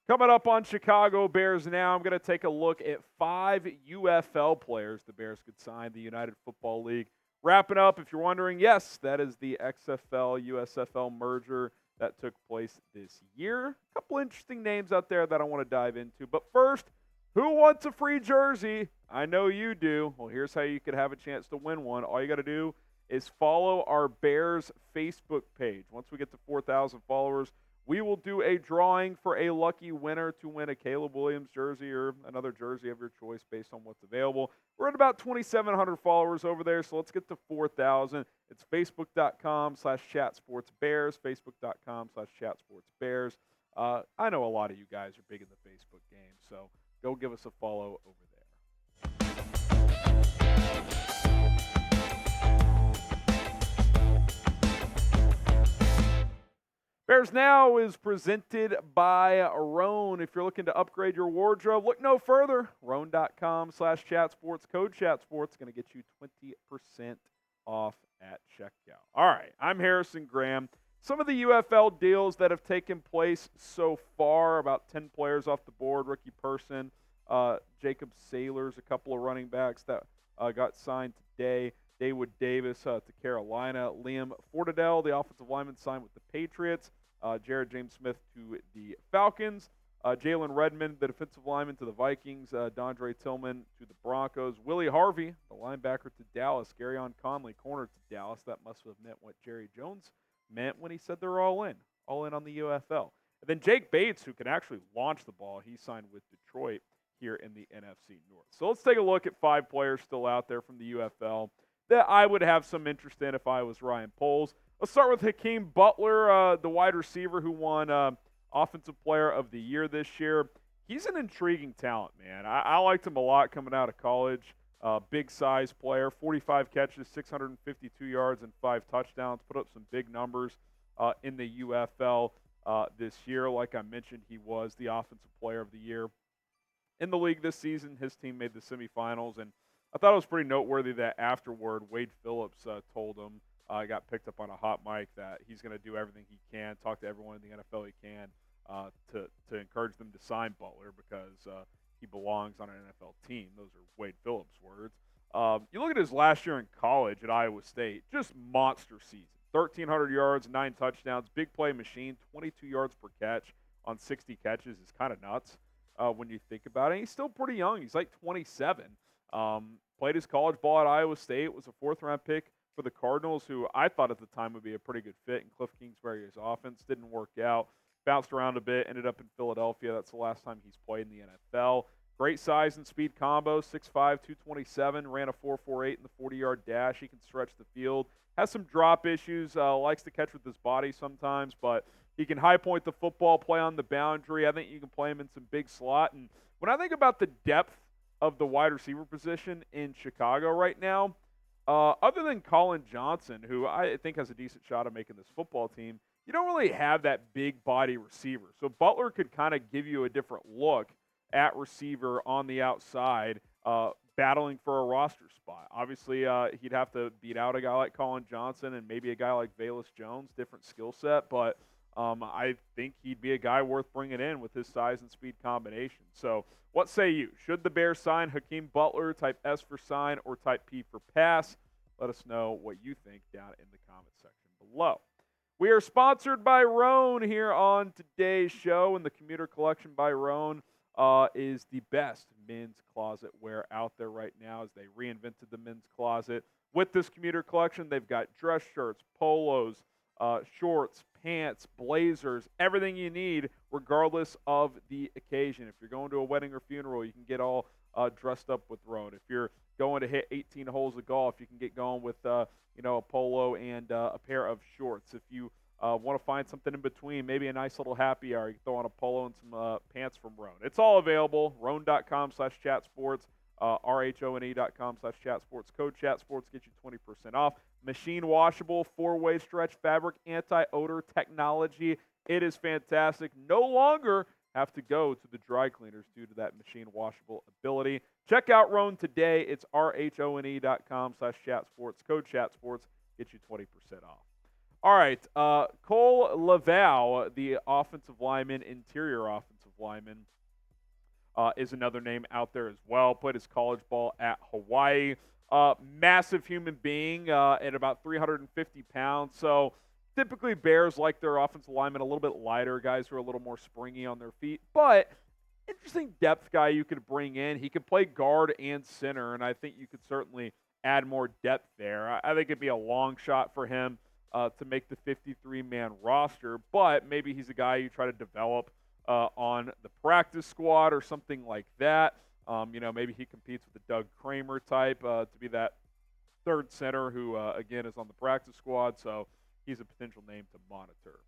Coming up on Chicago Bears Now, I'm going to take a look at 5 UFL players the Bears could sign the United Football League. Wrapping up, if you're wondering, yes, that is the XFL-USFL merger that took place this year. A couple interesting names out there that I want to dive into. But first, who wants a free jersey? I know you do. Well, here's how you could have a chance to win one. All you got to do is follow our Bears Facebook page. Once we get to 4,000 followers, we will do a drawing for a lucky winner to win a Caleb Williams jersey or another jersey of your choice based on what's available. We're at about 2,700 followers over there, so let's get to 4,000. It's facebook.com/chatsportsbears, facebook.com/chatsportsbears. I know a lot of you guys are big in the Facebook game, so go give us a follow over there. Bears Now is presented by Roan. If you're looking to upgrade your wardrobe, look no further. Roan.com/chatsports. Code chatsports going to get you 20% off at checkout. All right, I'm Harrison Graham. Some of the UFL deals that have taken place so far, about 10 players off the board. Ricky Person, Jacob Saylors, a couple of running backs that got signed today. Daewood Davis to Carolina. Liam Fornadel, the offensive lineman, signed with the Patriots. Jaryd James Smith to the Falcons. Jalen Redmond, the defensive lineman, to the Vikings. Dondrea Tillman to the Broncos. Willie Harvey, the linebacker, to Dallas. Gareon Conley, corner, to Dallas. That must have meant what Jerry Jones meant when he said they're all in on the UFL. And then Jake Bates, who can actually launch the ball, he signed with Detroit here in the NFC North. So let's take a look at 5 players still out there from the UFL that I would have some interest in if I was Ryan Poles. Let's start with Hakeem Butler, the wide receiver who won Offensive Player of the Year this year. He's an intriguing talent, man. I liked him a lot coming out of college. Big size player, 45 catches, 652 yards, and 5 touchdowns. Put up some big numbers in the UFL this year. Like I mentioned, he was the Offensive Player of the Year in the league this season. His team made the semifinals, and I thought it was pretty noteworthy that afterward, Wade Phillips told him, got picked up on a hot mic, that he's going to do everything he can, talk to everyone in the NFL he can to encourage them to sign Butler because he belongs on an NFL team. Those are Wade Phillips' words. You look at his last year in college at Iowa State, just monster season. 1,300 yards, 9 touchdowns, big play machine, 22 yards per catch on 60 catches is kind of nuts when you think about it. He's still pretty young. He's like 27. Played his college ball at Iowa State, was a 4th-round pick for the Cardinals, who I thought at the time would be a pretty good fit in Cliff Kingsbury's offense. Didn't work out. Bounced around a bit, ended up in Philadelphia. That's the last time he's played in the NFL. Great size and speed combo, 6'5", 227, ran a 4.48 in the 40-yard dash. He can stretch the field. Has some drop issues, likes to catch with his body sometimes, but he can high point the football, play on the boundary. I think you can play him in some big slot. And when I think about the depth of the wide receiver position in Chicago right now, other than Colin Johnson, who I think has a decent shot at making this football team, you don't really have that big body receiver. So Butler could kind of give you a different look at receiver on the outside, battling for a roster spot. Obviously, he'd have to beat out a guy like Colin Johnson and maybe a guy like Velus Jones, different skill set, but I think he'd be a guy worth bringing in with his size and speed combination. So what say you? Should the Bears sign Hakeem Butler, type S for sign, or type P for pass? Let us know what you think down in the comment section below. We are sponsored by Roan here on today's show, and the Commuter Collection by Roan is the best men's closet wear out there right now, as they reinvented the men's closet. With this Commuter Collection, they've got dress shirts, polos, shorts, pants, blazers, everything you need regardless of the occasion. If you're going to a wedding or funeral, you can get all dressed up with Roan. If you're going to hit 18 holes of golf, you can get going with a polo and a pair of shorts. If you want to find something in between, maybe a nice little happy hour, you can throw on a polo and some pants from Roan. It's all available. Roan.com/chatsports, RHONE.com/chatsports. Code chatsports gets you 20% off. Machine washable, 4-way stretch fabric, anti-odor technology. It is fantastic. No longer have to go to the dry cleaners due to that machine washable ability. Check out Roan today. It's RHONE.com/chatsports. Code chatsports gets you 20% off. All right, Kohl Levao, the offensive lineman, interior offensive lineman, is another name out there as well. Played his college ball at Hawaii. Massive human being at about 350 pounds. So typically Bears like their offensive linemen a little bit lighter, guys who are a little more springy on their feet. But interesting depth guy you could bring in. He could play guard and center, and I think you could certainly add more depth there. I think it'd be a long shot for him to make the 53-man roster, but maybe he's a guy you try to develop on the practice squad or something like that. Maybe he competes with the Doug Kramer type to be that third center who, again, is on the practice squad, so he's a potential name to monitor.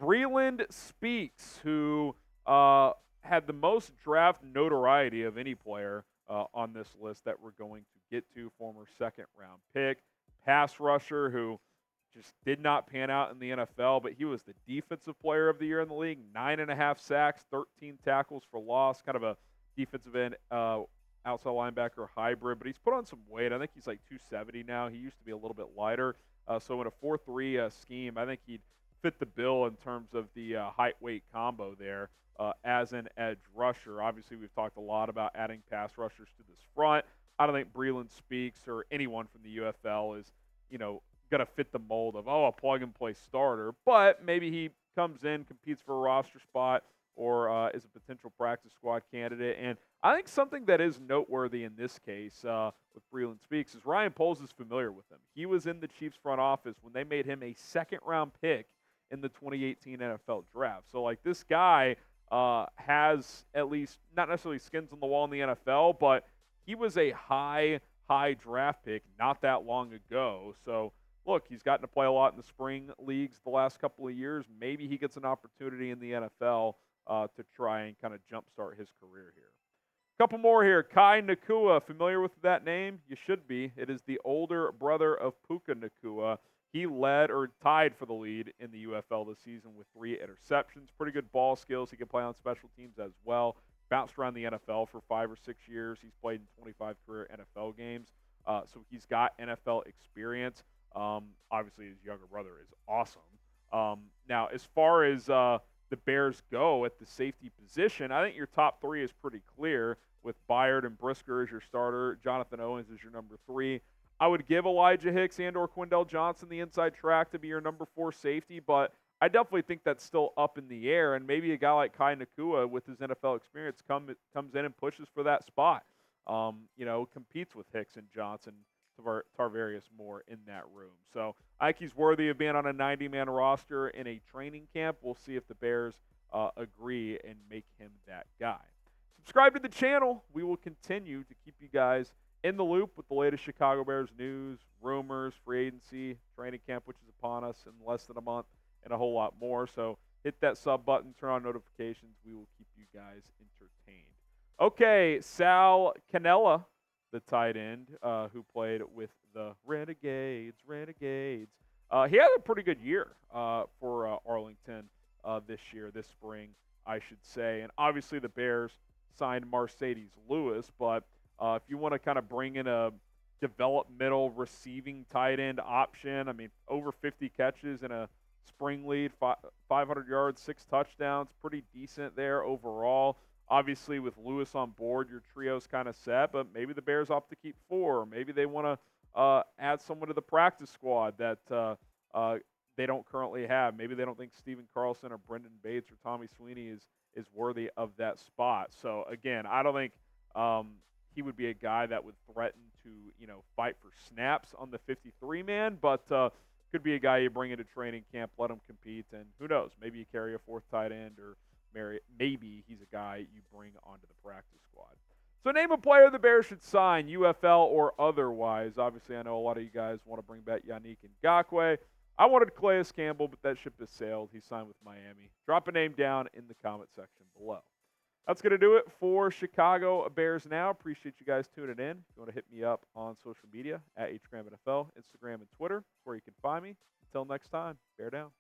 Breeland Speaks, who had the most draft notoriety of any player on this list that we're going to get to, former second-round pick, pass rusher who just did not pan out in the NFL, but he was the defensive player of the year in the league, 9.5 sacks, 13 tackles for loss, kind of a defensive end outside linebacker hybrid, but he's put on some weight. I think he's like 270 now. He used to be a little bit lighter. So in a 4-3 scheme, I think he'd fit the bill in terms of the height-weight combo there as an edge rusher. Obviously, we've talked a lot about adding pass rushers to this front. I don't think Breeland Speaks or anyone from the UFL is, going to fit the mold of, a plug-and-play starter. But maybe he comes in, competes for a roster spot, or is a potential practice squad candidate. And I think something that is noteworthy in this case with Breeland Speaks is Ryan Poles is familiar with him. He was in the Chiefs front office when they made him a second-round pick in the 2018 NFL draft. So, this guy has at least, not necessarily skins on the wall in the NFL, but he was a high draft pick not that long ago. So, look, he's gotten to play a lot in the spring leagues the last couple of years. Maybe he gets an opportunity in the NFL to try and kind of jumpstart his career here. A couple more here. Kai Nacua, familiar with that name? You should be. It is the older brother of Puka Nacua. He led or tied for the lead in the UFL this season with 3 interceptions. Pretty good ball skills. He can play on special teams as well. Bounced around the NFL for 5 or 6 years. He's played in 25 career NFL games. So he's got NFL experience. Obviously, his younger brother is awesome. Now, as far as the Bears go at the safety position, I think your top 3 is pretty clear with Byard and Brisker as your starter. Jonathan Owens is your number 3. I would give Elijah Hicks and or Quindell Johnson the inside track to be your number 4 safety, but I definitely think that's still up in the air, and maybe a guy like Kai Nacua with his NFL experience comes in and pushes for that spot. Competes with Hicks and Johnson, Tarvarius Moore in that room. So I think he's worthy of being on a 90-man roster in a training camp. We'll see if the Bears agree and make him that guy. Subscribe to the channel. We will continue to keep you guys in the loop with the latest Chicago Bears news, rumors, free agency, training camp, which is upon us in less than a month, and a whole lot more. So hit that sub button, turn on notifications. We will keep you guys entertained. Okay, Sal Cannella, the tight end who played with the Renegades. He had a pretty good year for Arlington this spring, I should say. And obviously the Bears signed Mercedes Lewis, but if you want to kind of bring in a developmental receiving tight end option, I mean, over 50 catches in a spring lead, 500 yards, 6 touchdowns, pretty decent there overall. Obviously, with Lewis on board, your trio's kind of set, but maybe the Bears opt to keep 4. Maybe they want to add someone to the practice squad that they don't currently have. Maybe they don't think Steven Carlson or Brendan Bates or Tommy Sweeney is worthy of that spot. So, again, I don't think he would be a guy that would threaten to, fight for snaps on the 53-man, but could be a guy you bring into training camp, let him compete, and who knows, maybe you carry a 4th tight end, or maybe he's a guy you bring onto the practice squad. So name a player the Bears should sign, UFL or otherwise. Obviously, I know a lot of you guys want to bring back Yannick Ngakoue. I wanted Calais Campbell, but that ship has sailed. He signed with Miami. Drop a name down in the comment section below. That's going to do it for Chicago Bears Now. Appreciate you guys tuning in. If you want to hit me up on social media, at HGramNFL, Instagram and Twitter, that's where you can find me. Until next time, Bear down.